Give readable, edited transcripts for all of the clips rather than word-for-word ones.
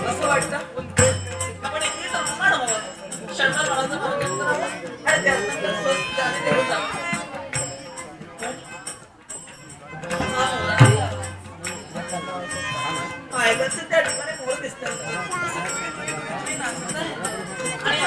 असं वाटतं आपण एकही संस्कार शर्मा बाळाचा भाव घेतला आणि त्यानंतर स्वस्त आणि देवता पाहिलंच त्या ठिकाणी मोर दिसतात आणि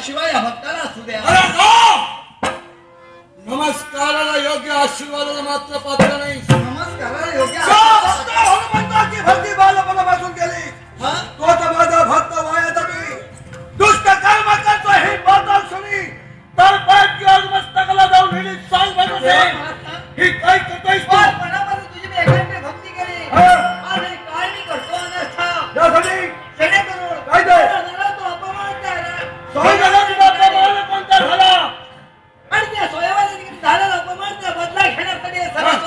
शिवाय या भक्ताला असू द्या. नमस्काराला योग्य आशीर्वादाला मात्र पात्र नाही. नमस्काराला योग्य म्हणतो की भक्ती बालपणापासून केली तो तर माझा भक्त वाया मी दुष्ट कर्म करतो ही बाता सुनी तर पाठ घेऊन मस्तकाला जाऊन हिली सांग बघते ही काय करतोयस तू? मनापासून तुझी मी एकांत भक्ती केली आणि काय मी करतो अनर्था यासाठी शेणे करून काय ते? तो अपमान केला. सोयीला तुझा प्रमाण कोणता झाला आणि त्या सोयावाला झालेला अपमान बदला घेण्यासाठी सर्व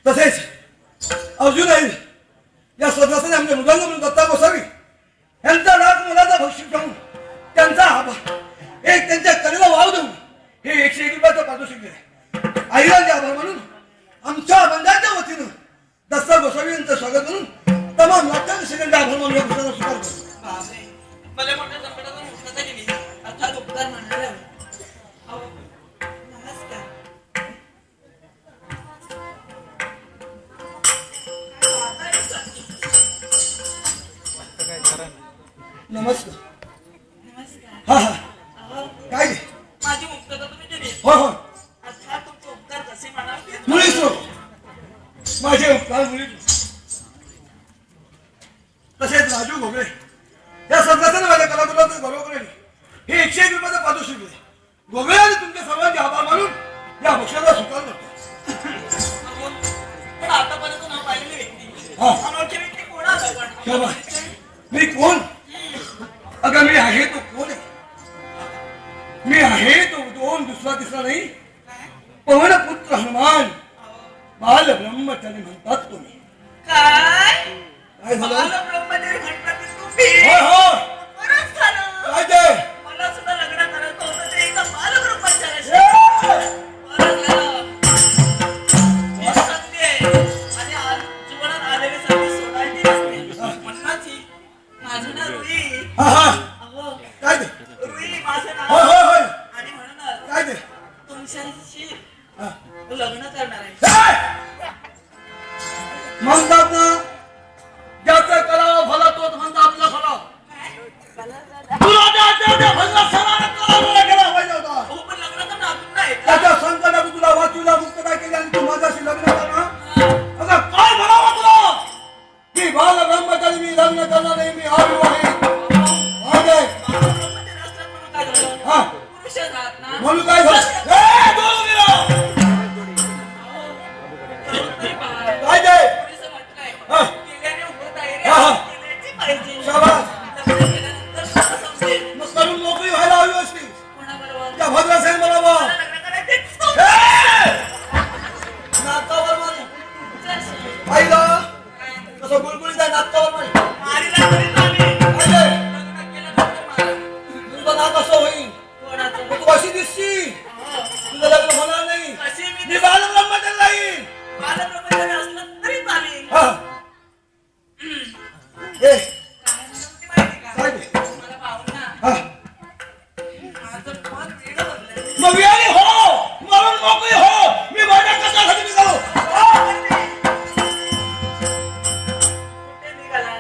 तसेच अजूनही या सदस्याने आमचे मृदंग म्हणून दत्ता गोसावी यांचा राग मुलाचा भक्षी घेऊन त्यांचा एक त्यांच्या कलेला वाव देऊन हे 101 रुपयाचं पारितोषिक दिले. आईरांचे आभार म्हणून आमच्या बंधाच्या वतीनं दत्ता गोसावी यांचं स्वागत म्हणून तमाम नाट्यरसिकांचे आभार मानून या पुस्तकाचा स्वीकार करतो. बापरे, मला मोठ्या संकटातून मुक्तता केली अर्थात उपकार मानायला हवे. अहो, नमस्कार. नमस्कार. नमस्कार. हा हा अहो, काय रे? माझी मुक्तता तुम्ही केली. हो हो अर्थात तुमचे उपकार कसे मानावे तेच मुळीच नको. माझे उपकार मुळीच. तसेच राजू घोगळे या सदस्याने माझ्या कलाकुलाचं गौरव करेल हे 101 रुपयाचं पारितोषिक दिले. घोगळे आणि तुमच्या सर्वांचे आभार मानून या बक्षाला स्वीकार करतो. अहो, पण आतापर्यंत नाव पाहिलेली व्यक्ती हा. अनोळखी व्यक्ती कोण आला पण शोभा. मी कोण? अगं मी आहे तो कोण आहे? मी आहे तो दोन दुसरा तिसरा नाही, पवनपुत्र हनुमान बाल ब्रह्मचारी म्हणतात तुम्ही. काय काय झालं? मला ब्रह्मचारी म्हणतात ते तुम्ही. हो हो बरंच झालं. काय ते? मला सुद्धा लग्न करायचं होतं ते एका बाल ब्रह्मचाऱ्याशी. ए! बरं झालं. ही संधी आहे. आणि आज जीवनात आलेली संधी सोडायची नसते. म्हणूनच ही माझं नाव रुई. हा हा अहो, काय ते? रुई माझं हो नाव. हो होय आणि म्हणूनच काय ते? तुमच्याशी हा. लग्न करणार आहे. काय? म्हणतात ना ज्याचं करावं भला तोच म्हणता आपलं भला. तुला त्या भला सणाला करावं गेला पाहिजे होता. हो, पण लग्न तर नातून नाही का? त्याच्या संकटातून तुला वाचूला मुक्तता केली आणि तू माझ्याशी लग्न करणार. आता काय म्हणावं तुला की बाल ब्रह्मचारी मी लग्न करणार नाही, मी अविवाहित. माझे ब्रह्मचारी असतात म्हणून काय झालं? हा पुरुष आहात ना? म्हणून काय झालं? ए, दोन गेलो. तरी पहा. काय ते? पोलिस म्हटलंय, हा. केल्याने होत आहे रे. हा, हा. केल्याची पाहिजे. शाबास. लग्न केल्यानंतर कसं समजेल? मग करून नोकरी व्हायला हवी असती. कोणाबरोबर? त्या भद्रासेन बरोबर. मला लग्न करायचंच तो. नाकावर मारे. तुमच्याशी. आईला कसं गुळगुळीत आहे नाकावर मारे. मारीला तरी चालेल. काय ते? लग्न केल्यानंतर मारा. तुझं नाक असं होईल. कोणाचं? मग तू अशी दिसती. हो. तुझं लग्न होणार नाही. कशी मी मी बाल ब्रह्मचारी राहील. बालब्रह्मचारी असलं तरी चालेल. हा. ए, काय म्हणते माहिती का? काय ते? मला पाहून ना हा. माझं मन वेगळं बनलंय. मग वेळी हो मरून मोकळी हो. मी माझ्या कशासाठी निघालो. कुठे निघाला?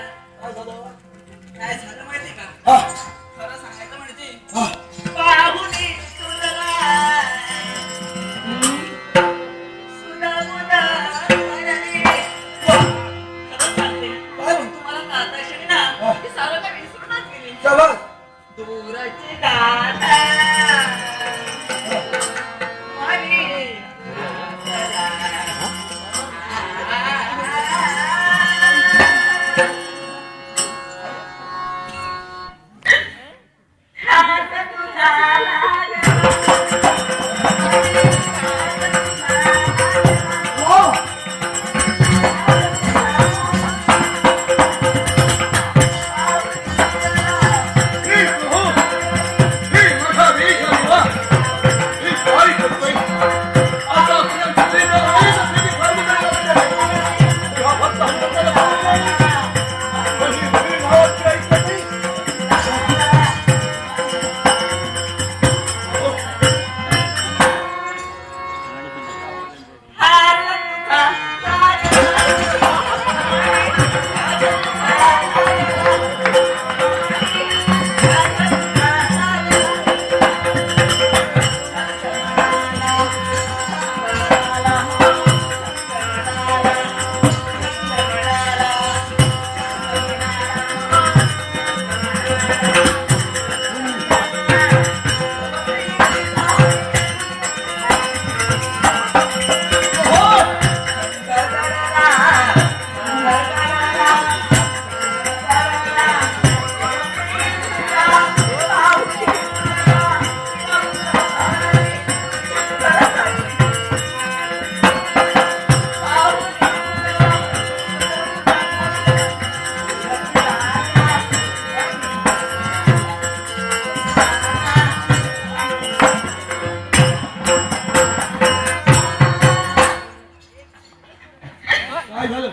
काय झालं?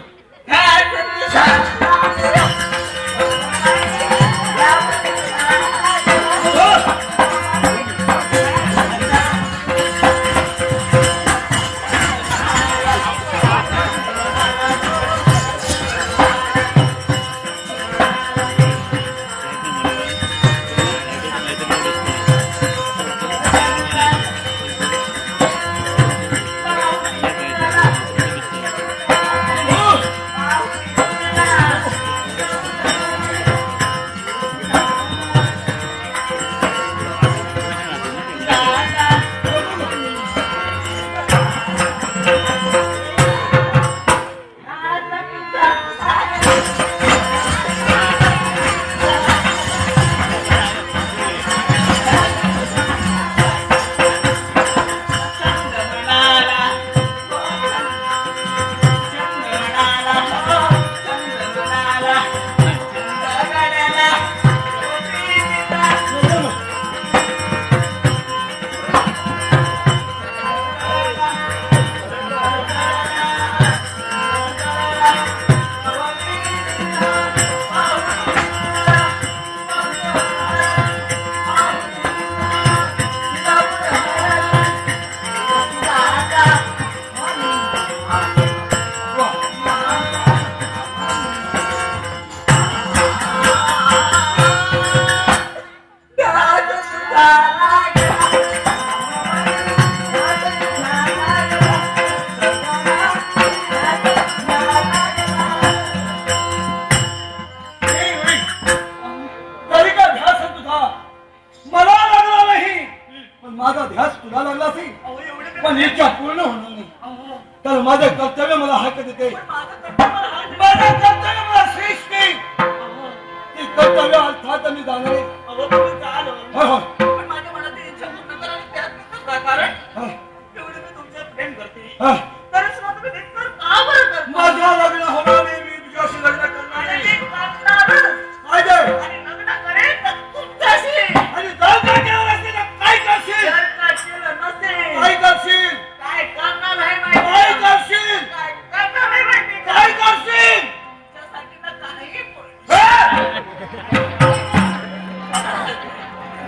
माझा ध्यास तुला लागला असेल पण इच्छा पूर्ण होणार नाही तर माझं कर्तव्य मला हक्क देते माझं कर्तव्य मला श्रेष्ठ नाही ते कर्तव्य अर्थात मी जाणार आहे पण माझ्या मनातील इच्छा पूर्ण करावी त्यात कारण एवढे मी तुमच्यात प्रेम करते तरच मग तुम्ही नेमकं का बरं करता? माझ्या लग्न होणार नाही मी तुझ्याशी लग्न करणार आणि नाही मी करणारच. काय ते? आणि लग्न करेन तर तुमच्याशी. आणि जर का केलं नसेल तर काय करशील जर का केलं नसेल, काय करशील काय करणार आहे माहिती काय का? करशील काय करणार आहे माहिती का? काय करशील तुमच्यासाठी तर काहीही करेन. हे?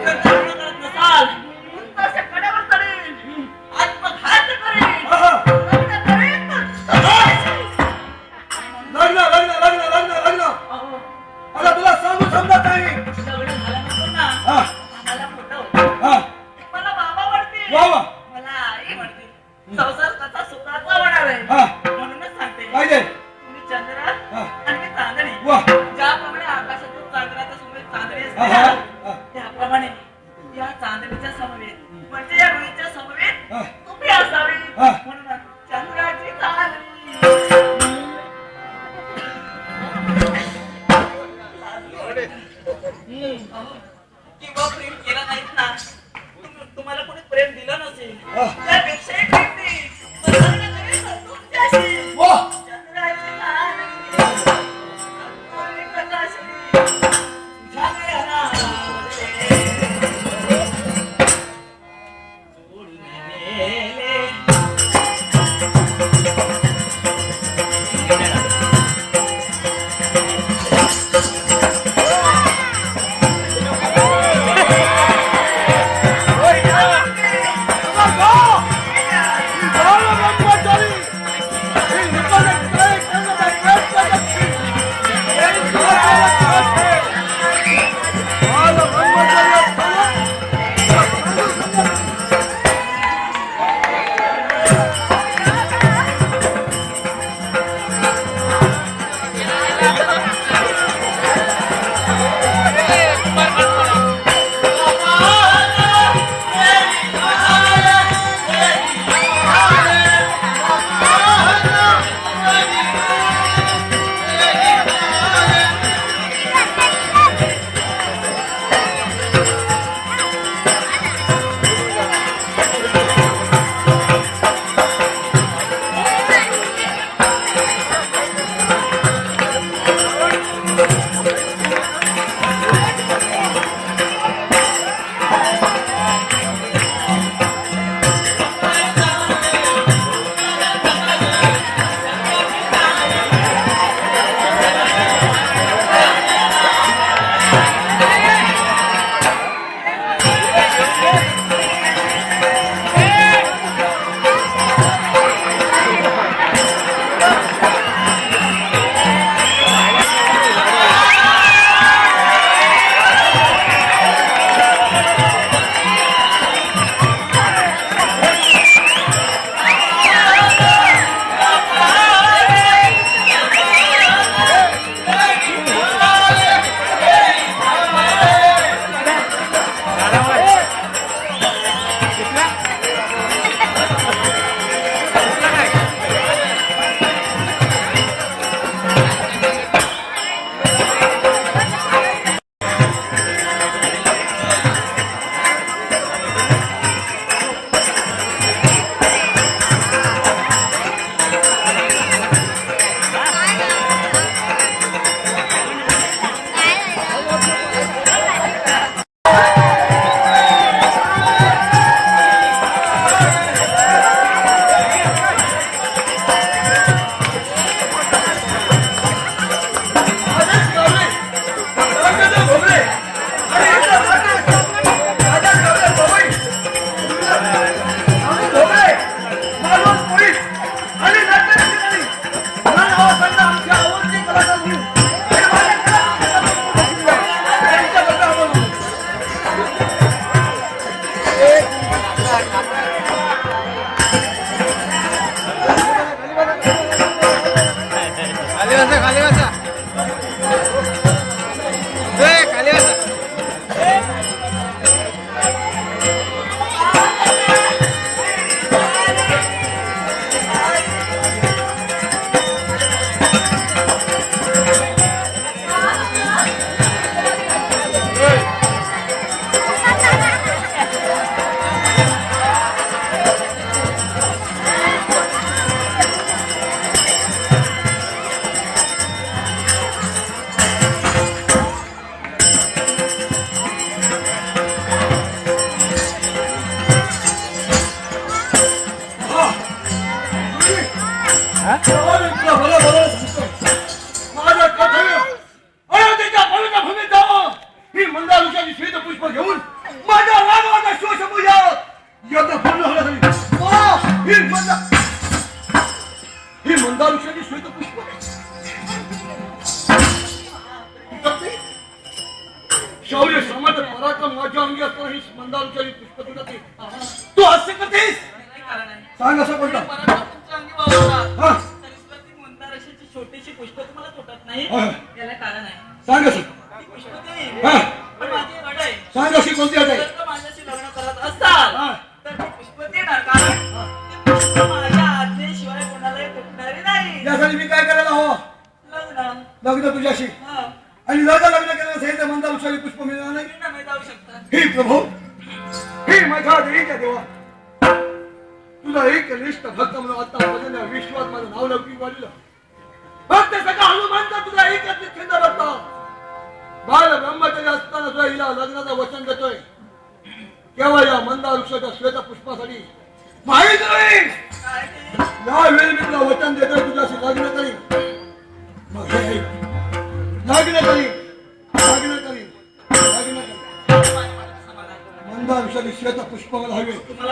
जर लग्न करत नसाल, तुमच्याशी कड्यावर चढेन. आत्मघात करेन. आहा. लग्न करेन तर तुमच्याशी. लग्न लग्न लग्न लग्न लग्न अहो, आता तुला सांगू समजत नाही लग्न झाल्यानंतर ना हा आम्हाला मोठं होतं. हा मला बाबा म्हणतील. वा वा मला आई म्हणतील. संसार कसा सुखाचा होणार आहे. हा म्हणूनच सांगते. काय ते? तुम्ही चंद्र हा. आणि मी चांदणी. वा ज्याप्रमाणे आकाशातून चंद्राचा समवेत चांदणी असते हा, ना, हा. त्याप्रमाणे या चांदणीच्या समवेत म्हणजे या रुईच्या समवेत हा. तुम्ही असावी. हा. म्हणून चंद्राची चांदणी. किंवा प्रेम केलं नाहीत ना, तुम्हाला कोणी प्रेम दिलं नसेल हा. त्यापेक्षा एक व्यक्ती लग्न करेल तर तुमच्याशी. वा चंद्राची चांदणी, आणि प्रकाशनी, झाले रावले. जोडून नेले. आणि तुला बरोबर सांगतो, माझं कर्तव्य अयोध्येच्या पवित्र भूमीत जावं, ही मंदारुषाची श्वेत पुष्प घेऊन माझ्या राघवाचा शिवशंभूया यज्ञ पूर्ण होण्यासाठी ही मंदारुषाची श्वेत पुष्प शौर्य सामर्थ्य पराक्रम माझ्या अंगी असताना ही मंदारुषाची पुष्प तुला ते तू हास्य करतेस. काही कारण आहे. सांग असं कोणतं परत तुमच्या अंगी वावरतात. हा तरी सुद्धा ती मंदार अशी छोटीशी पुष्प तुम्हाला तुटत नाही. हा. याला कारण आहे. सांग असं ती पुष्प देईन. हा. पण माझी अट आहे. सांग अशी कोणती अट आहे. जर का माझ्याशी लग्न करत असाल हा. तर ती पुष्प देणार. कारण ती पुष्प माझ्या आज्ञेशिवाय कोणालाही तुटणारी नाही. यासाठी मी काय करायला हवं. लग्न. लग्न तुझ्याशी हा. आणि जर का लग्न केलं असेल तर मंदारुषाची पुष्प मिळणार नाही. तुम्ही नव्हे जाऊ शकता. हे प्रभू हे माझ्या देवीच्या देवा तुझा एक निष्ठ भक्त म्हणून आतापर्यंत विश्वात माझं नाव लौकिक वाढलं. भक्त सगळा हनुमानचा तुझा एकच निश्चिंत भक्त बाल ब्रह्मचारी असताना तुझा हिला लग्नाचं वचन देतोय. केव्हा या मंदारुषाच्या श्वेत पुष्पासाठी माहीत नाही काय ते? या वेळी मी तुला वचन देतोय तुझ्याशी लग्न करीन. मग हे ऐक. लग्न करीन लग्न करीन लग्न करीन माझ्या मनाचं समाधान. मंदारुषाची श्वेत पुष्प मला हवे. तुम्हाला